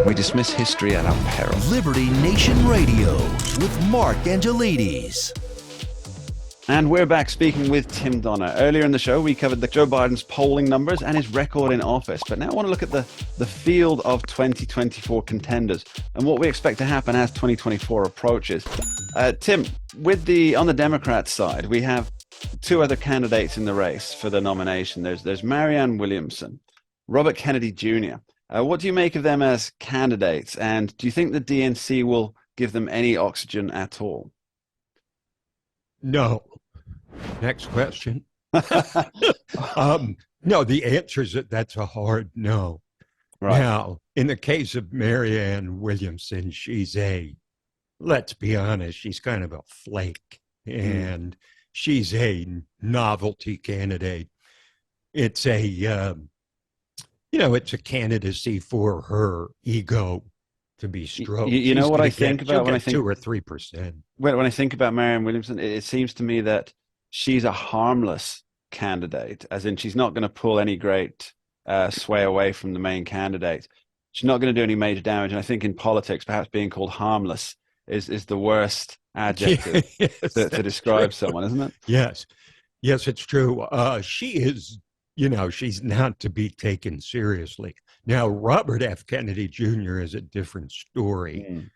We dismiss history at our peril. Liberty Nation Radio with Mark Angelides. And we're back speaking with Tim Donner. Earlier in the show, we covered Joe Biden's polling numbers and his record in office. But now I want to look at the field of 2024 contenders and what we expect to happen as 2024 approaches. Tim, on the Democrat side, we have two other candidates in the race for the nomination. There's Marianne Williamson, Robert Kennedy Jr. What do you make of them as candidates? And do you think the DNC will give them any oxygen at all? No. Next question. No, the answer is that's a hard no. Right. Now, in the case of Marianne Williamson, let's be honest, she's kind of a flake, and she's a novelty candidate. It's it's a candidacy for her ego to be stroked. You know what I think about when I think 2 or 3%. When I think about Marianne Williamson, it seems to me that she's a harmless candidate, as in she's not going to pull any great sway away from the main candidate. She's not going to do any major damage. And I think in politics, perhaps being called harmless is the worst adjective to describe someone, isn't it? Yes, it's true. She is, she's not to be taken seriously. Now, Robert F. Kennedy Jr. is a different story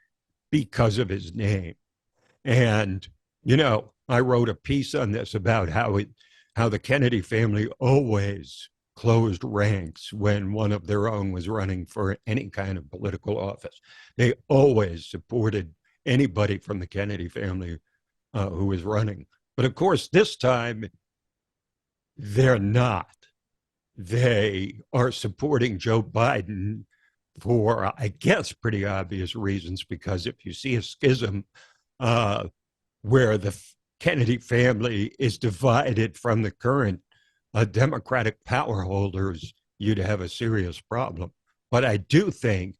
because of his name. And, I wrote a piece on this about how the Kennedy family always closed ranks when one of their own was running for any kind of political office. They always supported anybody from the Kennedy family who was running. But of course, this time, they're not. They are supporting Joe Biden for, I guess, pretty obvious reasons, because if you see a schism where the Kennedy family is divided from the current Democratic power holders, you'd have a serious problem. But I do think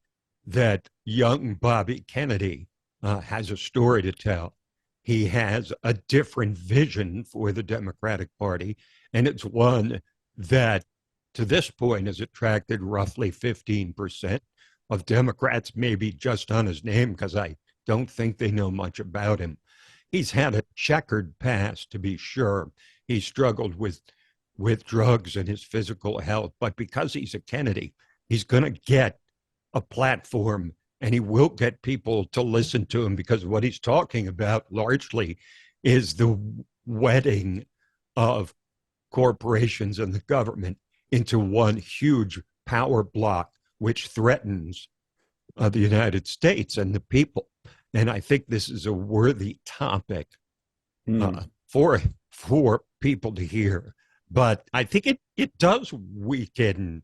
that young Bobby Kennedy has a story to tell. He has a different vision for the Democratic Party, and it's one that, to this point, has attracted roughly 15% of Democrats, maybe just on his name, because I don't think they know much about him. He's had a checkered past, to be sure. He struggled with drugs and his physical health, but because he's a Kennedy, he's going to get a platform, and he will get people to listen to him, because what he's talking about largely is the wedding of corporations and the government into one huge power block, which threatens the United States and the people. And I think this is a worthy topic for people to hear. But I think it does weaken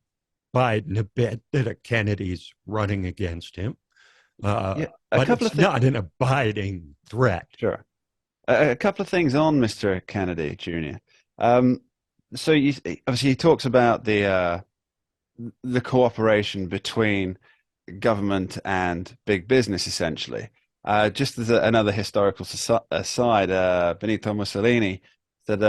Biden a bit that a Kennedy's running against him. But it's not an abiding threat. Sure. A couple of things on Mr. Kennedy Jr. So obviously he talks about the cooperation between government and big business, essentially. Just as another historical aside, Benito Mussolini said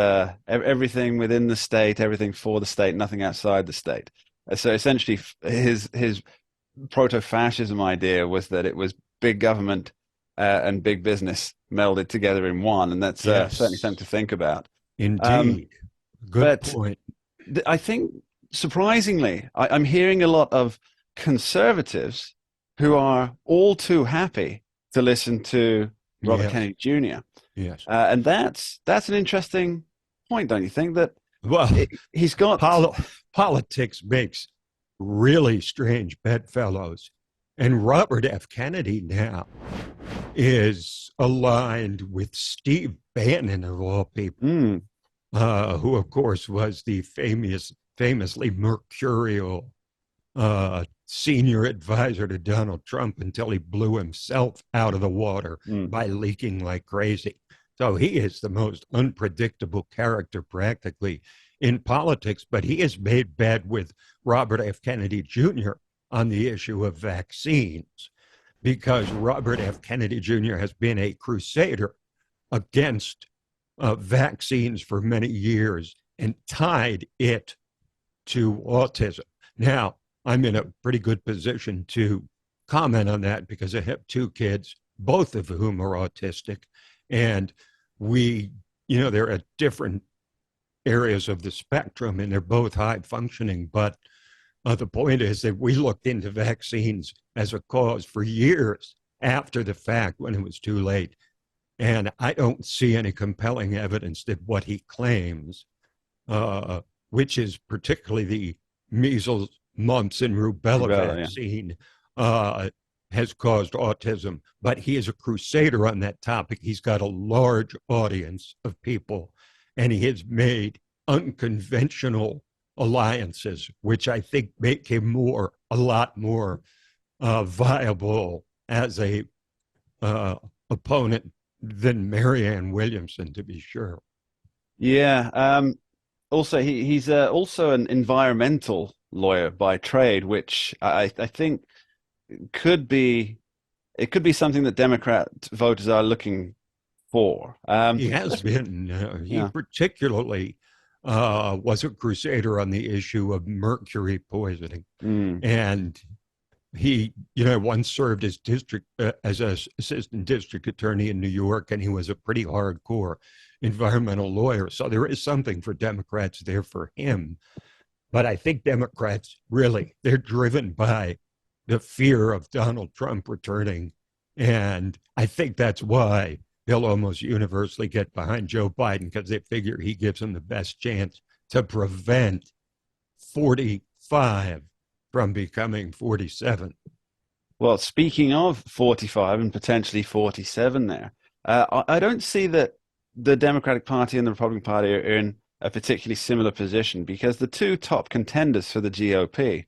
everything within the state, everything for the state, nothing outside the state. So essentially his proto-fascism idea was that it was big government and big business melded together in one, and that's certainly something to think about. Indeed. Good point. I think, surprisingly, I'm hearing a lot of conservatives who are all too happy to listen to Robert Kennedy Jr. Yes. And that's an interesting point, don't you think? That he's got... Politics makes really strange bedfellows. And Robert F. Kennedy now is aligned with Steve Bannon, of all people, who, of course, was the famously mercurial senior advisor to Donald Trump until he blew himself out of the water by leaking like crazy. So he is the most unpredictable character practically in politics, but he has made bed with Robert F. Kennedy Jr. on the issue of vaccines, because Robert F. Kennedy Jr. has been a crusader against vaccines for many years and tied it to autism. Now, I'm in a pretty good position to comment on that because I have two kids, both of whom are autistic. And they're at different areas of the spectrum and they're both high functioning. But the point is that we looked into vaccines as a cause for years after the fact when it was too late. And I don't see any compelling evidence that what he claims, which is particularly the measles, mumps, and rubella vaccine, has caused autism. But he is a crusader on that topic. He's got a large audience of people, and he has made unconventional alliances, which I think make him a lot more viable as a opponent than Marianne Williamson, to be sure. Yeah. Also, he's also an environmental lawyer by trade, which I think could be something that Democrat voters are looking for. He has been. He particularly was a crusader on the issue of mercury poisoning, and he, once served as an assistant district attorney in New York, and he was a pretty hardcore environmental lawyer. So there is something for Democrats there for him. But I think Democrats they're driven by the fear of Donald Trump returning. And I think that's why they'll almost universally get behind Joe Biden, because they figure he gives them the best chance to prevent 45 from becoming 47. Well, speaking of 45 and potentially 47 there, I don't see that the Democratic Party and the Republican Party are in a particularly similar position, because the two top contenders for the GOP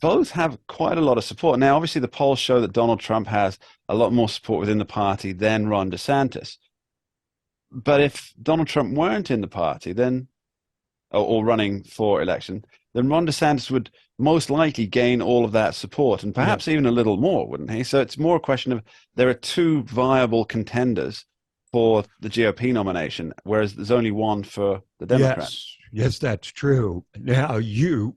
both have quite a lot of support. Now, obviously, the polls show that Donald Trump has a lot more support within the party than Ron DeSantis. But if Donald Trump weren't in the party, then, or running for election, then Ron DeSantis would most likely gain all of that support, and perhaps even a little more, wouldn't he? So it's more a question of there are two viable contenders for the GOP nomination, whereas there's only one for the Democrats. Yes, that's true. Now, you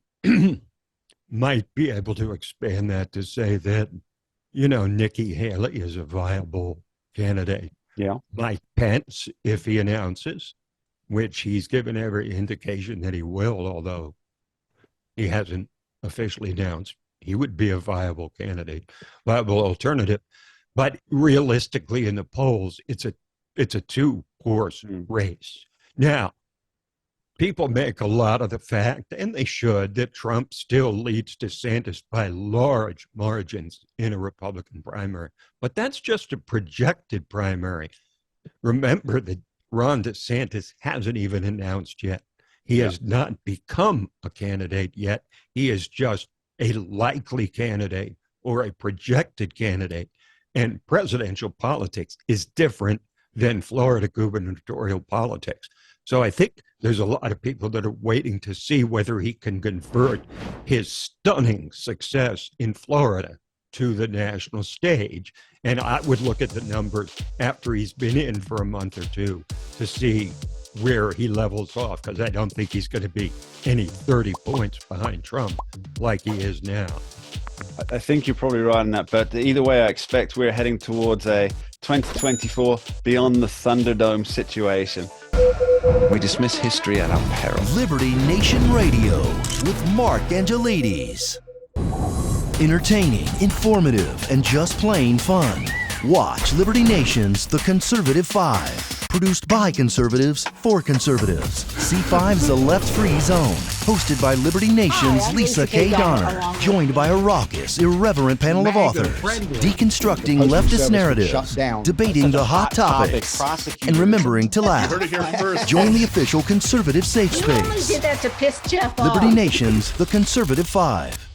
might be able to expand that to say that, Nikki Haley is a viable candidate. Yeah. Mike Pence, if he announces, which he's given every indication that he will, although he hasn't officially announced, he would be a viable candidate, viable alternative. But realistically, in the polls, it's a two-horse race. Now, people make a lot of the fact, and they should, that Trump still leads DeSantis by large margins in a Republican primary. But that's just a projected primary. Remember that Ron DeSantis hasn't even announced yet. He has not become a candidate yet. He is just a likely candidate or a projected candidate. And presidential politics is different than Florida gubernatorial politics. So I think there's a lot of people that are waiting to see whether he can convert his stunning success in Florida to the national stage. And I would look at the numbers after he's been in for a month or two to see where he levels off, because I don't think he's going to be any 30 points behind Trump like he is now. I think you're probably right on that, but either way, I expect we're heading towards a 2024 beyond the Thunderdome situation. We dismiss history at our peril. Liberty Nation Radio with Mark Angelides. Entertaining, informative, and just plain fun. Watch Liberty Nation's The Conservative Five. Produced by conservatives for conservatives. C5's The Left Free Zone. Hosted by Liberty Nation's Lisa K. Donner. Joined by a raucous, irreverent panel of authors. Deconstructing leftist narratives. Debating the hot topics. And remembering to laugh. Join the official conservative safe space. You only did that to piss Jeff off. Liberty Nation's The Conservative Five.